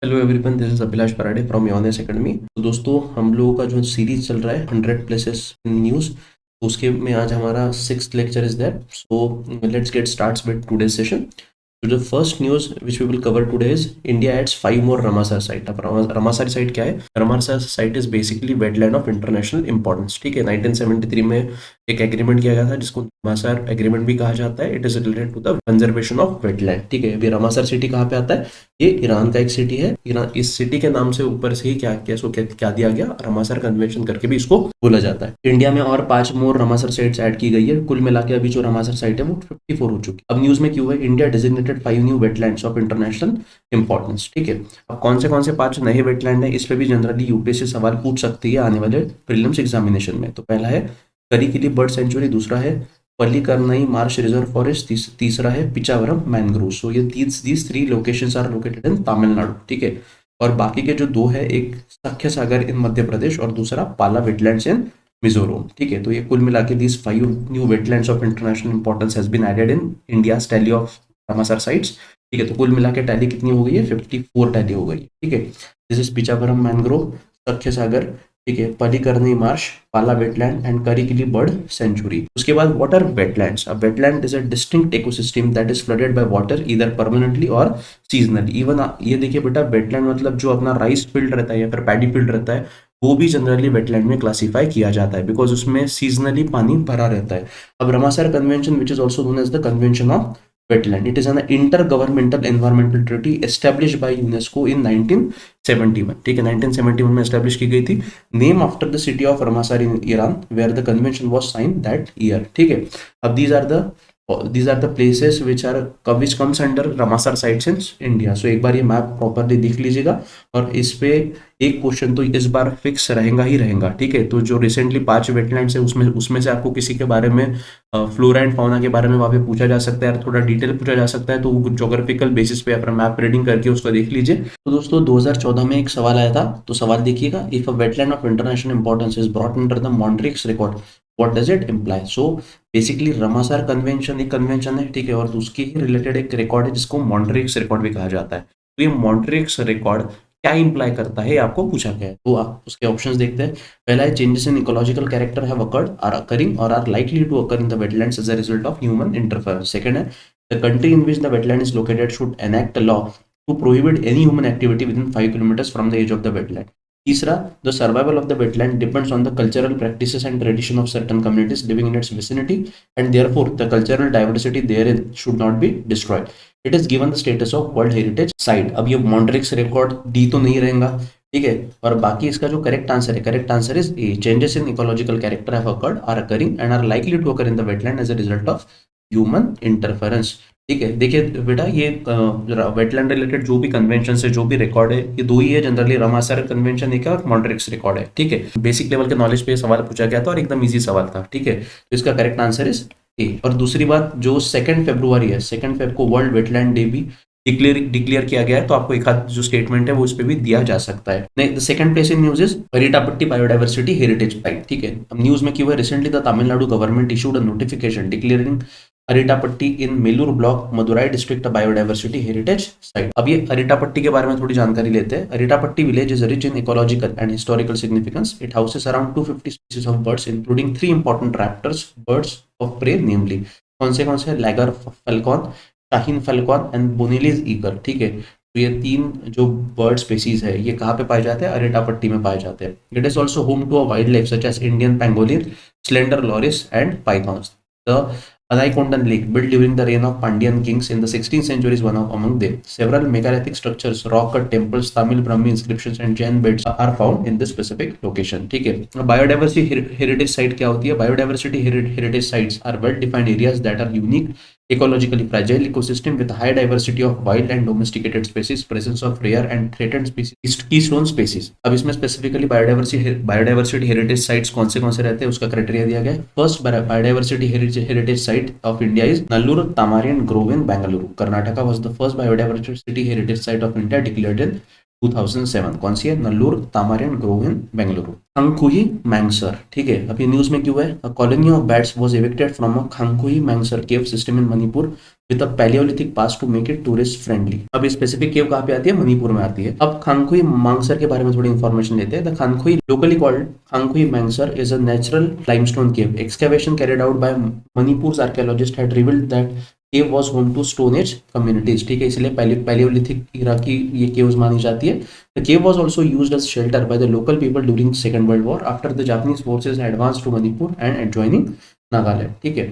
Hello everyone, this is Abhilash Parade from Younes academy. तो दोस्तों, हम लोगों का जो सीरीज चल रहा है 100 प्लेसेस इन न्यूज़, उसके में आज हमारा 6th lecture is that. So let's get starts with today session. So the first news which we will cover today is India adds 5 more Ramsar site। अब Ramsar site क्या है? Ramsar site is basically wetland of international importance। ठीक है, 1973 में एक agreement किया गया था जिसको रामासर एग्रीमेंट भी कहा जाता है। It is related to the conservation of wetland. ठीक है, अभी रामासर सिटी कहाँ पे आता है? ये ईरान का एक सिटी है। ईरान, इस सिटी के नाम से ऊपर से ही क्या दिया गया, रामासर कन्वेंशन करके भी इसको बोला जाता है। इंडिया में और 5 मोर रामासर साइट्स ऐड की गई है। कुल मिला के अभी जो रामासर साइट है वो 54 हो चुकी है। अब न्यूज में क्यों है? India designated 5 new wetlands of international importance. ठीक है, अब कौन से 5 नए वेटलैंड है, इस पे भी जनरली यूपीएससी सवाल पूछ सकती है आने वाले प्रीलिम्स एग्जामिनेशन में। तो पहला है करिकिली बर्ड सेंचुरी, दूसरा है पल्लीकरनई मार्श रिजर्व फॉरेस्ट, तीसरा है पिचावरम मैंग्रोव। सो ये these 3 locations are located in Tamil Nadu. ठीक है, और बाकी के जो 2 है, एक सख्य सागर इन मध्य प्रदेश और दूसरा पाला वेटलैंड्स इन मिजोरम। ठीक है, तो ये कुल मिला के these 5 new wetlands of international importance has been added in India tally of Ramsar sites. ठीक है, तो कुल मिला के टैली कितनी हो गई है? 54 टैली हो गई है। ठीक है, दिस इज पिचावरम मैंग्रोव, सख्य सागर, ठीक है, पलीकरनी मार्श, पाला wetland and Karikili bird sanctuary. उसके बाद वाटर वेटलैंड्स। अब wetland is a distinct ecosystem that is flooded by water either permanently और सीजनली। इवन ये देखिए बेटा, वेटलैंड मतलब जो अपना राइस फील्ड रहता है या फिर पैडी फील्ड रहता है, वो भी जनरली वेटलैंड में क्लासीफाई किया जाता है बिकॉज उसमें सीजनली पानी भरा रहता है। अब Ramsar convention which is also known as the convention of wetland, it is an intergovernmental environmental treaty established by UNESCO in 1971। ठीक है, 1971 में एस्टेब्लिश की गई थी, name after the city of Ramsar in Iran where the convention was signed that year. ठीक है, अब these are the places which comes under Ramsar sites in India। सो एक बार ये मैप प्रॉपरली देख लीजिएगा, और इस पे एक क्वेश्चन तो इस बार फिक्स रहेगा ही रहेगा। ठीक है, तो जो रिसेंटली 5 वेटलैंड्स है उसमें से आपको किसी के बारे में, फ्लोरा एंड फाउना के बारे में वहाँ पे पूछा जा सकता है, थोड़ा डिटेल पूछा जा सकता है, तो जोग्राफिकल बेसिस पे अपना मैप रीडिंग करके उसको देख लीजिए। तो दोस्तों, 2014 में एक सवाल आया था, तो सवाल देखिएगा, if a wetland of international importance is brought under the Montreux record, what does it imply? So basically Ramsar convention एक कन्वेंशन है, ठीक है, और उसके ही रिलेटेड एक रिकॉर्ड है जिसको मॉन्ट्रिक्स रिकॉर्ड भी कहा जाता है। तो ये मॉन्ट्रिक्स रिकॉर्ड क्या इंप्लाई करता है, आपको पूछा गया है। तो आप उसके ऑप्शंस देखते हैं। पहला है changes in ecological character have occurred, are occurring or are likely to occur in the wetlands as a result of human interference. Second है the country in which the wetland is located should enact a law to prohibit any human activity within 5 kilometres from the edge of the wetland. तीसरा, the survival of the wetland depends on the cultural practices and tradition of certain communities living in its vicinity and therefore the cultural diversity therein should not be destroyed. It is given the status of world heritage site. अब ये Montreux record D तो नहीं रहेगा, ठीक है, और बाकी इसका जो correct answer is A, changes in ecological character have occurred, are occurring and are likely to occur in the wetland as a result of human interference. ठीक है, देखिए बेटा, ये वेटलैंड रिलेटेड जो भी कन्वेंशन है, जो भी रिकॉर्ड है, ये 2 ही है जनरली, रामासर कन्वेंशन एक है और मॉन्ट्रिक्स रिकॉर्ड है। ठीक है, बेसिक लेवल के नॉलेज पे सवाल पूछा गया था और एकदम इजी सवाल था। ठीक है, तो इसका करेक्ट आंसर इज ए। और दूसरी बात, जो 2 फरवरी है, 2 फेब को वर्ल्ड वेटलैंड डे भी डिक्लेयर किया गया है, तो आपको एक आध जो स्टेटमेंट है वो इस पे भी दिया जा सकता है। The second place in news is Arittapatti biodiversity heritage site. ठीक है, अब न्यूज में क्यों है? Recently the Tamil Nadu government issued a notification declaring Arittapatti in Melur block Madurai district biodiversity heritage site. अब ये अरिटापट्टी के बारे में थोड़ी जानकारी लेते हैं। Arittapatti village is rich in ecological and historical significance. It houses around 250 species of birds including 3 important raptors birds of prey, namely कौन से laggar falcon, shaheen falcon and Bonelli's eagle. ठीक है, तो ये 3 जो बर्ड स्पीसीज है, ये कहाँ पे पाए जाते हैं? अरिटापट्टी में पाए जाते हैं। It is also home to a wildlife such as Indian pangolin, slender loris and pythons. The Anaikondan Lake, built during the reign of Pandyan kings in the 16th century, is one of among them. Several megalithic structures, rock cut temples, Tamil Brahmi inscriptions and Jain beds are found in this specific location। ठीक है, biodiversity heritage site क्या होती है? Biodiversity heritage sites are well defined areas that are unique, ecologically fragile ecosystem with high diversity of wild and domesticated species, presence of rare and threatened species, keystone species। अब इसमें specifically biodiversity heritage sites कौन से रहते हैं, उसका criteria दिया गया है। First biodiversity heritage site of India is Nallur tamarind grove in Bengaluru, Karnataka was the first biodiversity heritage site of India declared in 2007। कौन सी है? Nallur tamarind grove in Bengaluru. Khangkhui Mangsor, ठीक है। अब ये न्यूज में क्यों है? A colony of bats was evicted from a Khangkhui Mangsor cave system in Manipur with a palaeolithic past to make it tourist friendly. अब ये स्पेसिफिक केव कहाँ पे आती है? मणिपुर में आती है। अब खंगखुई मांगसर के बारे में थोड़ी इन्फॉर्मेशन लेते हैं। The Khangkhui locally called Khangkhui Mangsor is a natural limestone cave. Excavation carried out by Manipur archaeologist had revealed that cave was home to stone age communities, ठीक है। इसलिए पैलियोलिथिक इरा की ये केव्स मानी जाती है। The cave was also used as shelter by the local people during Second World War after the Japanese forces had advanced to Manipur and adjoining Nagaland, ठीक है।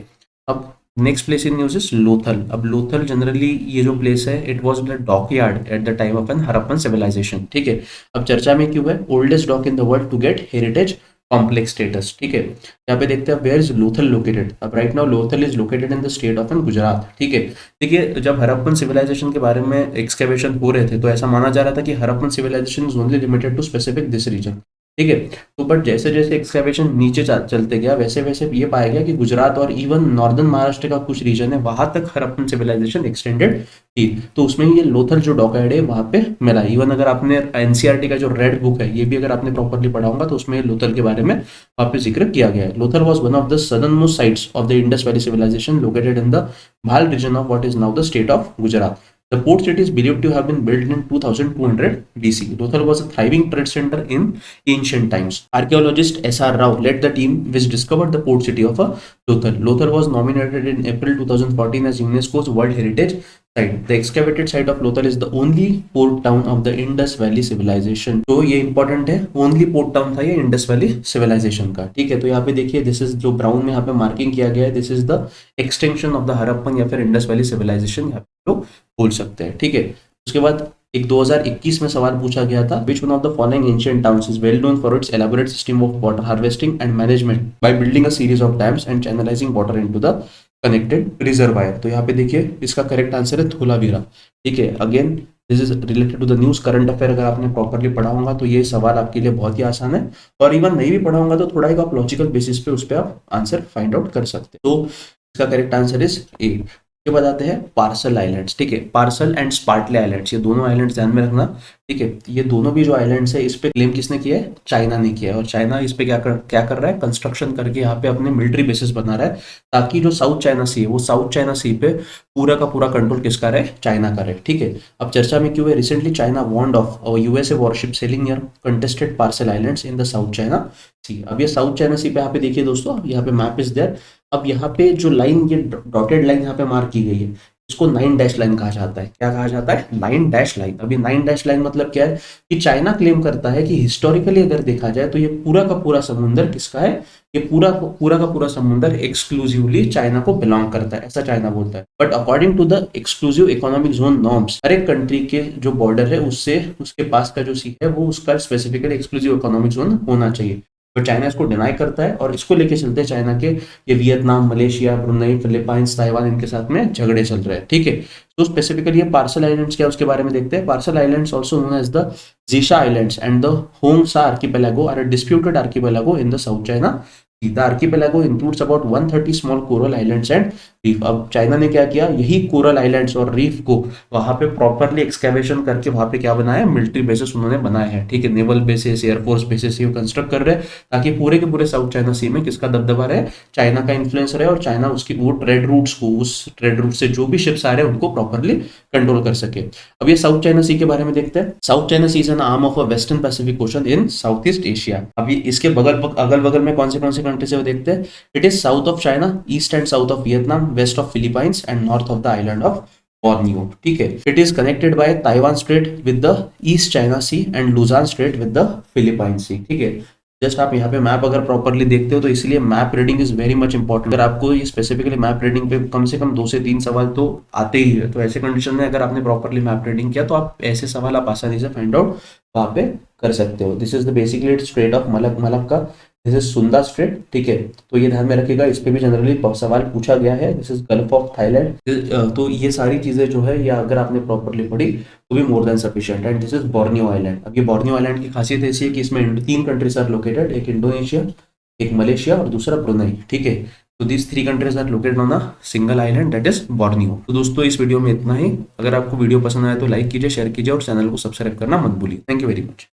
अब next place in news is Lothal. अब Lothal generally ये जो place है, it was the dockyard at the time of an Harappan civilization, ठीक है। अब चर्चा में क्यों है? Oldest dock in the world to get heritage complex status, ठीक है। यहाँ पे देखते हैं वेयर इज लोथल लोकेटेड। अब right now Lothal is located in the state of an Gujarat, ठीक है। देखिए, जब हड़प्पन सिविलाइजेशन के बारे में एक्सकेवेशन हो रहे थे तो ऐसा माना जा रहा था कि Harappan civilization is only limited to specific this region, ठीक है। तो बट जैसे जैसे एक्सकेवेशन नीचे चलते गया, वैसे वैसे ये पाया गया कि गुजरात और इवन नॉर्दर्न महाराष्ट्र का कुछ रीजन है, वहां तक हड़प्पन सिविलाइजेशन एक्सटेंडेड थी। तो उसमें ये लोथल जो डॉकयार्ड है वहां पे मिला। इवन अगर आपने एनसीईआरटी का जो रेड बुक है ये भी अगर आपने प्रॉपरली पढ़ा होगा तो उसमें लोथल के बारे में वहां पे जिक्र किया गया है। Lothal was one of the southern most sites of the Indus valley civilisation located in the Bhal region of what is now the state of Gujarat. The port city is believed to have been built in 2200 BC. Lothal was a thriving trade center in ancient times. Archaeologist S.R. Rao led the team which discovered the port city of Lothal. Lothal was nominated in April 2014 as UNESCO's World Heritage Site. The excavated site of Lothal is the only port town of the Indus Valley Civilization. तो ये important है, only port town था ये Indus valley civilisation का, ठीक है। तो यहाँ पे देखिए, दिस इज जो ब्राउन में यहाँ पे मार्किंग किया गया है, this is the extension of the Harappan या फिर इंडस वैली सिविलाइजेशन, यहाँ पे लोग बोल सकते हैं, ठीक है। उसके बाद एक 2021 में सवाल पूछा गया था, which one of the following ancient towns is well known for its elaborate system of water harvesting and management by building a series of dams and channelising water into the connected reservoir. तो यहाँ पे देखिए, इसका correct answer है धोलावीरा, ठीक है। Again this is related to the news current affair. अगर आपने प्रॉपरली पढ़ा होगा तो ये सवाल आपके लिए बहुत ही आसान है, और इवन नहीं भी पढ़ा होगा तो थोड़ा एक आप लॉजिकल बेसिस पे उस पर आप आंसर फाइंड आउट कर सकते हैं। तो इसका करेक्ट आंसर इज ए। ये बताते हैं पार्सल आइलैंड्स, ठीक है। पार्सल एंड स्पार्टले आइलैंड्स, ये दोनों आइलैंड्स ध्यान में रखना, ठीक है। ये दोनों भी जो आइलैंड्स है इस पे क्लेम किसने किया है? चाइना ने किया है। और चाइना इस पे क्या कर रहा है? कंस्ट्रक्शन करके यहाँ पे अपने मिलिट्री बेसिस बना रहा है, ताकि जो साउथ चाइना सी है वो साउथ चाइना सी पे पूरा का पूरा कंट्रोल किसका रहे? चाइना का रहे, ठीक है। अब चर्चा में क्यों है? Recently China warned of USA warship sailing near contested Paracel islands in the South China sea. अब ये साउथ चाइना सी पे यहाँ पे देखिए दोस्तों, यहाँ पे मैप इज देयर। अब यहाँ पे जो लाइन, ये डॉटेड लाइन यहाँ पे मार्क की गई है, इसको 9 डैश लाइन कहा जाता है। क्या कहा जाता है? 9 डैश लाइन। अभी 9 डैश लाइन मतलब क्या है कि चाइना क्लेम करता है कि हिस्टोरिकली अगर देखा जाए तो ये पूरा का पूरा समुंदर किसका है? ये पूरा का पूरा समुंदर एक्सक्लूसिवली चाइना को बिलोंग करता है, ऐसा चाइना बोलता है। But according to the exclusive economic zone norms, हर एक कंट्री के जो बॉर्डर है उससे उसके पास का जो सी है वो उसका स्पेसिफिकली एक्सक्लूसिव इकोनॉमिक जोन होना चाहिए। तो चाइना इसको डिनाई करता है, और इसको लेके चलते हैं चाइना के ये Vietnam, Malaysia, Brunei, Philippines, Taiwan, इनके साथ में झगड़े चल रहे हैं, ठीक है। तो स्पेसिफिकली ये पार्सल आइलैंड्स क्या है उसके बारे में देखते हैं। Paracel islands also known as the Xisha islands and the Hoang Sa archipelago are a disputed archipelago in the South China. The archipelago includes about 130 small coral islands and reef. अब China ने क्या किया? यही कोरल आइलैंड्स और reef को वहां पे properly excavation करके वहां पे क्या बनाया? मिलिट्री बेसिस उन्होंने बनाया है, ठीक है। नेवल बेसिस, एयरफोर्स बेसिस ये कंस्ट्रक्ट कर रहे हैं, ताकि पूरे के पूरे साउथ चाइना सी में किसका दबदबा रहे? चाइना का इन्फ्लुएंस रहे, और चाइना उसकी वो ट्रेड रूट्स को, उस ट्रेड रूट से जो भी शिप्स आ रहे हैं उनको प्रॉपरली कंट्रोल कर सके। अब ये साउथ चाइना सी के बारे में देखते हैं। South China Sea is an arm of a western Pacific Ocean in South East Asia. अभी इसके अगल बगल में कौन से कंट्री से वो देखते हैं। It is south of China, east and south of Vietnam, west of Philippines and north of the island of Borneo, ठीक है। It is connected by Taiwan strait with the East China sea and Luzon strait with the Philippine sea, ठीक है। Just आप यहाँ पे map अगर properly देखते हो तो इसलिए map reading is very much important. अगर आपको ये स्पेसिफिकली मैप रीडिंग पे कम से कम 2 से 3 सवाल तो आते ही है, तो ऐसे कंडीशन में अगर आपने प्रॉपरली मैप रीडिंग किया तो आप ऐसे सवाल आप आसानी से फाइंड आउट वहां पे कर सकते हो। This is the basically straight of Malacca, this is Sunda straight, ठीक है। तो ये ध्यान में रखिएगा, इस पे भी जनरली सवाल पूछा गया है। This is gulf of Thailand. तो ये सारी चीजें जो है, या अगर आपने प्रॉपरली पढ़ी तो भी more than sufficient. And this is Borneo island. अब ये बोर्नियो आइलैंड की खासियत ऐसी है कि इसमें 3 कंट्रीज आर लोकेटेड, एक इंडोनेशिया, एक मलेशिया और दूसरा ब्रुनई, ठीक है। तो these 3 countries are located on a single island that is Borneo. तो दोस्तों इस वीडियो में इतना ही। अगर आपको वीडियो पसंद आया तो लाइक कीजिए, शेयर कीजिए और चैनल को सब्सक्राइब करना मत भूलिए। Thank you very much.